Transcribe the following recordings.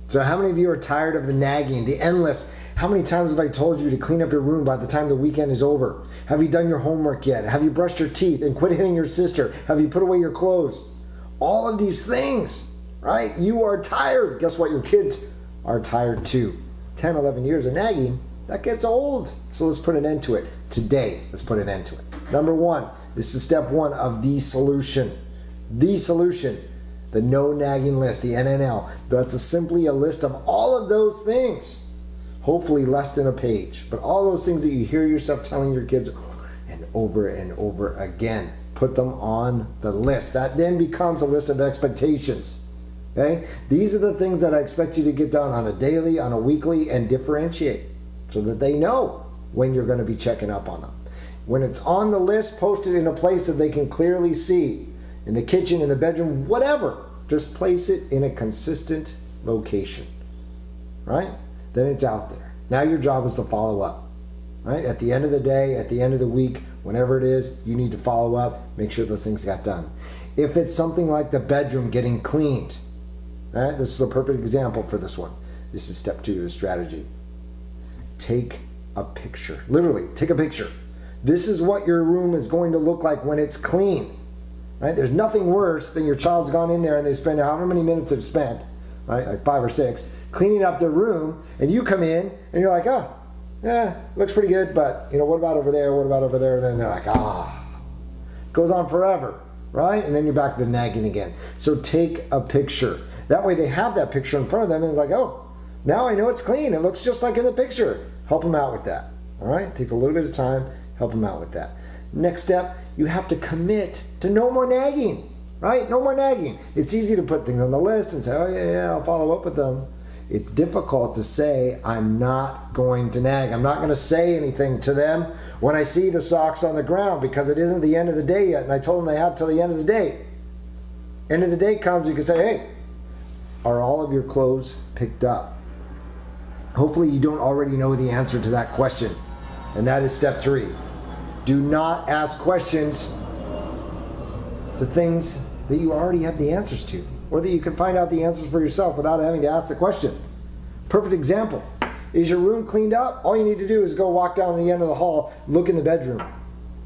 So how many of you are tired of the nagging, the endless? How many times have I told you to clean up your room by the time the weekend is over? Have you done your homework yet? Have you brushed your teeth and quit hitting your sister? Have you put away your clothes? All of these things, right? You are tired. Guess what? Your kids are tired too. 10, 11 years of nagging, that gets old. So let's put an end to it. Today, let's put an end to it. Number one, this is step one of the solution. The solution, the no nagging list, the NNL. That's simply a list of all of those things. Hopefully less than a page, but all those things that you hear yourself telling your kids over and over again. Put them on the list. That then becomes a list of expectations. Okay? These are the things that I expect you to get done on a daily, on a weekly, and differentiate so that they know when you're going to be checking up on them. When it's on the list, post it in a place that they can clearly see. In the kitchen, in the bedroom, whatever. Just place it in a consistent location. Right? Then it's out there. Now your job is to follow up. Right? At the end of the day, at the end of the week, whenever it is, you need to follow up, make sure those things got done. If it's something like the bedroom getting cleaned, right? This is a perfect example for this one. This is step 2 of the strategy. Take a picture. Literally, take a picture. This is what your room is going to look like when it's clean. Right? There's nothing worse than your child's gone in there and they spend however many minutes they've spent, right? Like 5 or 6, cleaning up their room, and you come in and you're like, oh, yeah, looks pretty good, but you know, what about over there? What about over there? And then they're like, it goes on forever, right? And then you're back to the nagging again. So take a picture. That way they have that picture in front of them and it's like, oh, now I know it's clean. It looks just like in the picture. Help them out with that, all right? Takes a little bit of time. Help them out with that. Next step, you have to commit to no more nagging, right? No more nagging. It's easy to put things on the list and say, oh yeah, I'll follow up with them. It's difficult to say, I'm not going to nag. I'm not going to say anything to them when I see the socks on the ground because it isn't the end of the day yet. And I told them they had till the end of the day. End of the day comes, you can say, hey, are all of your clothes picked up? Hopefully you don't already know the answer to that question. And that is step 3. Do not ask questions to things that you already have the answers to, or that you can find out the answers for yourself without having to ask the question. Perfect example. Is your room cleaned up? All you need to do is go walk down the end of the hall, look in the bedroom.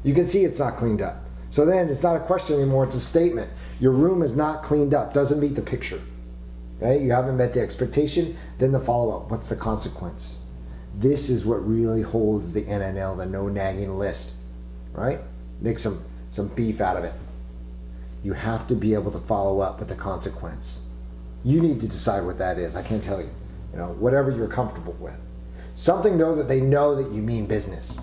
You can see it's not cleaned up. So then it's not a question anymore, it's a statement. Your room is not cleaned up, doesn't meet the picture. Okay? You haven't met the expectation, then the follow-up. What's the consequence? This is what really holds the NNL, the no nagging list. Right? Make some beef out of it. You have to be able to follow up with the consequence. You need to decide what that is. I can't tell you. You know, whatever you're comfortable with. Something though that they know that you mean business.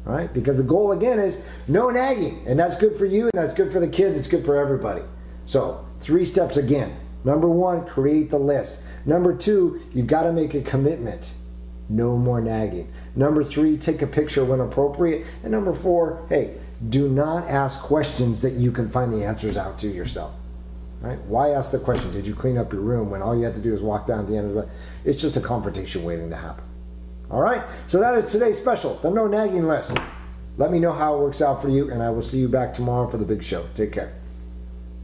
Right? Because the goal again is no nagging. And that's good for you and that's good for the kids. It's good for everybody. So 3 steps again. Number 1, create the list. Number 2, you've got to make a commitment. No more nagging. Number 3, take a picture when appropriate. And number 4, hey, do not ask questions that you can find the answers out to yourself. Right? Why ask the question, did you clean up your room, when all you have to do is walk down to the end of the... It's just a confrontation waiting to happen. All right? So that is today's special, the no nagging list. Let me know how it works out for you, and I will see you back tomorrow for the big show. Take care.